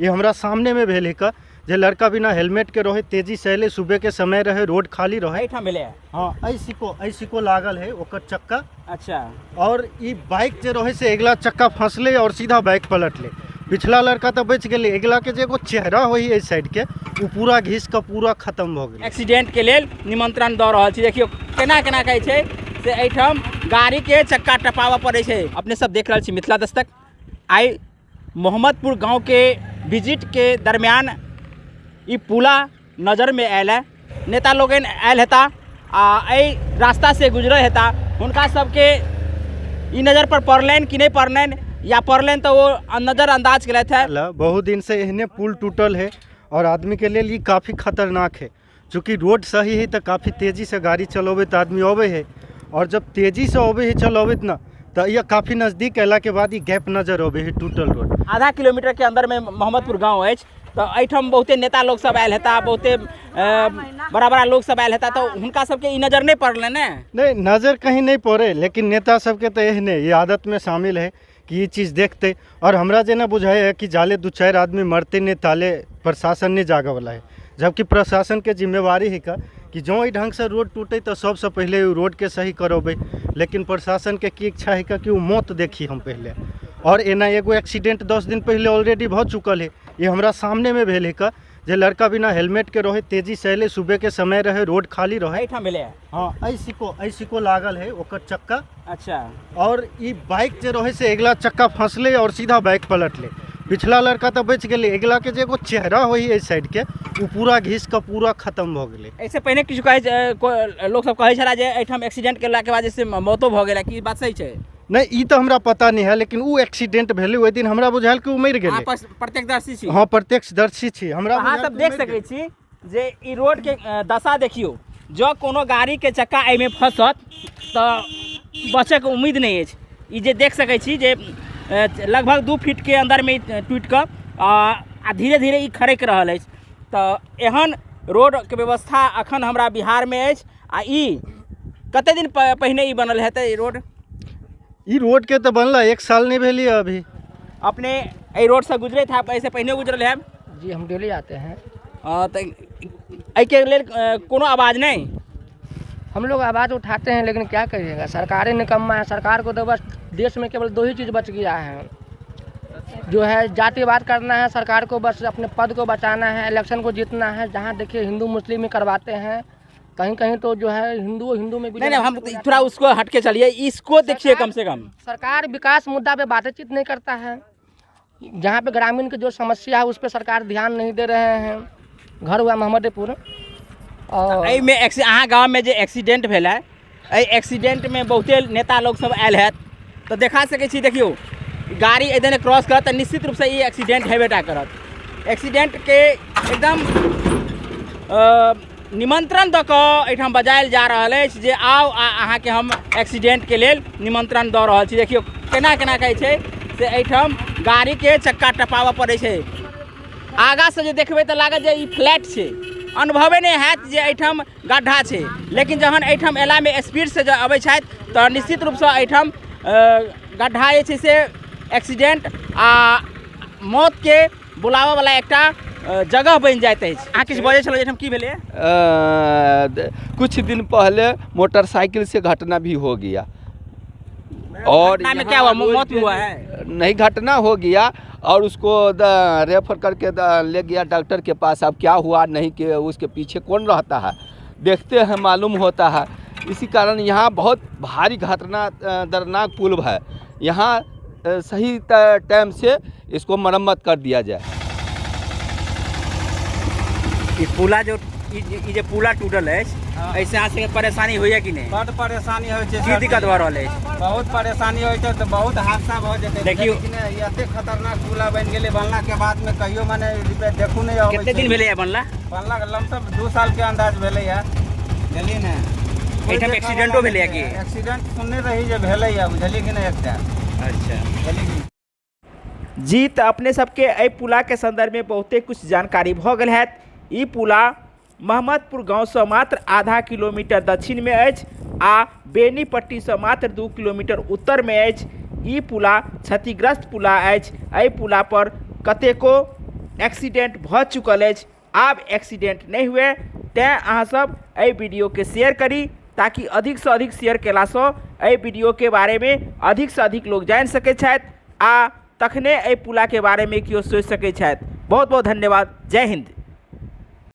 ये हमारा सामने में भेल का जे लड़का बिना हेलमेट के रहे, तेजी से अले, सुबह के समय रहे, रोड खाली रहे। हाँ, ऐसी को लागल है ओकर चक्का। अच्छा। और ये बाइक जे रहे से अगला चक्का फंसले और सीधा बाइक पलट ले। पिछला लड़का तो बच गए, अगला के जो चेहरा हो इस साइड के वो पूरा घिस के पूरा खत्म हो गया। एक्सीडेंट के लिए निमंत्रण दऽ रहल छी। देखियो केना केना कहै छै से एहिठाम गाड़ी के चक्का टपावा पड़े छै। अपने सब देख रहल छी मिथिला दस्तक। आई मोहम्मदपुर गांव के विजिट के दरमियान ई पुला नज़र में आयल है। नेता लोग आयल हेता आ रास्ता से गुजरे हेता, हुनका सबके ई नज़र पर पड़लनि कि नहीं पड़लनि, या पड़लनि तो वो नज़रअंदाज के थे। बहुत दिन से एहने पुल टूटल है और आदमी के लिए ये काफ़ी खतरनाक है। चूँकि रोड सही है तो काफ़ी तेज़ी से गाड़ी चलोबे तो आदमी अबे है, और जब तेज़ी से अबे है चलोबे ना तो यह काफ़ी नज़दीक अला के बाद ये गैप नजर अबे है टूटल रोड। आधा किलोमीटर के अंदर में मोहम्मदपुर गाँव है, तो एहिठाम बहुते नेता लोग सब आयल हेता, बहुते बड़ा बड़ा लोग सब आयल हेता, तो हुनका सबके ई नज़र नहीं पड़ल ने? नहीं, नज़र कहीं नहीं पड़े, लेकिन नेता सबके तो एहने ये आदत में शामिल है कि ये चीज़ देखते। और हमरा जेना बुझाए है कि जाले 2-4 आदमी मरते ने ताले प्रशासन ने जागा वाला है, जबकि प्रशासन के जिम्मेवारी है का कि जो ही ढंग से रोड टूटे तो सबसे पहले रोड के सही करोबे। लेकिन प्रशासन के की इच्छा है कि वो मौत देखी हम पहले। और एना एगो एक्सीडेंट 10 दिन पहले ऑलरेडी हो चुकल है। ये हमारा सामने में भेल का जे लड़का बिना हेलमेट के रहे, तेजी से अले, सुबह के समय रहे, रोड खाली रहे। हाँ, ऐसी को लागल है ओकर चक्का। अच्छा। और ये बाइक जे रहे से अगला चक्का फंसले और सीधा बाइक पलट ले। पिछला लड़का तो बच गए, अगला के जो चेहरा हो इस साइड के वो पूरा घिस के पूरा खत्म हो गए। ऐसे पहले किछु लोग सब कहे छला जे एठाम एक्सीडेंट केला के बाद जैसे मौतो भ गेला, की बात सही है? नहीं, ई तो हमरा पता नहीं है, लेकिन वो एक्सीडेंट भेले ओहि दिन हमरा बुझायल कि वो मर गए। प्रत्यक्षदर्शी छी? हाँ, प्रत्यक्षदर्शी छी। हमरा अहाँ सब देख सकै छी जे ई रोड के दशा देखियो। जो कोनो गाड़ी के चक्का एमे फंसत तो बचे के उम्मीद नहीं है। ई जे देख सकै छी जे लगभग 2 फीट के अंदर में टूट के आ धीरे धीरे ई खड़क रहल है। तो एहन रोड के व्यवस्था अखन हमरा बिहार में है। आ ई कते दिन पहले ई बनल हेतै ई रोड? ई रोड के तो बनला 1 साल नहीं भेली अभी। अपने ए रोड से गुजरे थे, ऐसे पहले गुजरल है? जी, हम डेली आते हैं। तो के लिए कोनो आवाज़ नहीं? हम लोग आवाज़ उठाते हैं, लेकिन क्या करिएगा, सरकारें निकम्मा है। सरकार को तो बस देश में केवल 2 ही चीज़ बच गया है, जो है जातिवाद करना है। सरकार को बस अपने पद को बचाना है, इलेक्शन को जीतना है। जहाँ देखिए हिंदू मुस्लिम में करवाते हैं, कहीं कहीं तो जो है हिंदू में भी नहीं, हम थोड़ा उसको हट के चलिए, इसको देखिए। कम से कम सरकार विकास मुद्दा पे बातचीत नहीं करता है। जहाँ पे ग्रामीण की जो समस्या है उस पर सरकार ध्यान नहीं दे रहे हैं। घर हुआ मोहम्मदपुर और अहाँ गाँव में जो एक्सीडेंट भेल है, एक्सीडेंट में बहुते नेता लोग सब आयल है, तो देखा सकै छी। देखियो गाड़ी इधर क्रॉस करत तो निश्चित रूप से ये एक्सीडेंट हेबेटा करत। एक्सीडेंट के एकदम निमंत्रण दऽ कऽ एहिठाम बजायल जा रहल अछि जे आओ अहाँ के हम एक्सीडेंट के लेल निमंत्रण दऽ रहल छी। देखियो केना केना कहै छै से एहिठाम गाड़ी के चक्का टपावा पड़े छै। आगा से जे देखबै तऽ लागत जे ई फ्लैट छै, अनुभवे नहीं हैत जे एहिठाम गड्ढा छै। लेकिन जहन एहिठाम एला में स्पीड से जब अबै छथि तऽ निश्चित रूप से एहिठाम गड्ढा जे छै से एक्सीडेंट आ मौत के बुलावा वाला एकटा जगह बन जाते हैं। अहाँ किछु बजे छल जे की भेलै? कुछ दिन पहले मोटरसाइकिल से घटना भी हो गया। और में क्या हुआ? मौत हुआ है? नहीं, घटना हो गया और उसको रेफर करके ले गया डॉक्टर के पास। अब क्या हुआ नहीं कि उसके पीछे कौन रहता है देखते हैं, मालूम होता है। इसी कारण यहाँ बहुत भारी घटना दर्दनाक पुल है। यहाँ सही टाइम से इसको मरम्मत कर दिया जाए। पुला जो ये पुला टूटल है, ऐसे यहाँ से परेशानी हुई है कि नहीं? बड़ परेशानी हो की दिक्कत हो रहा है? बहुत परेशानी हो तो बहुत हादसा हो जाते। देखियो एते खतरनाक पुला बन गए, बनला के बाद में कहियो माने देखू नहीं आवे। कितने दिन भेले बनला? लमसम 2 साल के अंदाज भेले है। बुझलिए ने? एठाम एक्सीडेंटो भेले कि? एक्सीडेंट सुनने रही जे भेले है, बुझलिए कि नहीं? एकटा अच्छा जी, तो अपने सबके ए पुला के संदर्भ में बहुते कुछ जानकारी भ गेल है। ई पुला मोहम्मदपुर गाँव से मात्र आधा किलोमीटर दक्षिण में अछि आ बेनीपट्टी से मात्र 2 किलोमीटर उत्तर में अछि। ई पुला क्षतिग्रस्त पुला अछि। एहि पुला पर कतेको एक्सीडेंट भ चुकल अछि, आब एक्सीडेंट नहीं हुए, तें अहाँ सब एहि वीडियो के शेयर करी ताकि अधिक से अधिक शेयर केलासँ एहि वीडियो के बारे में अधिक से अधिक लोग जान सकै छथि आ तखने एहि पुला के बारे में केओ सोचि सकै छथि। बहुत बहुत धन्यवाद। जय हिंद।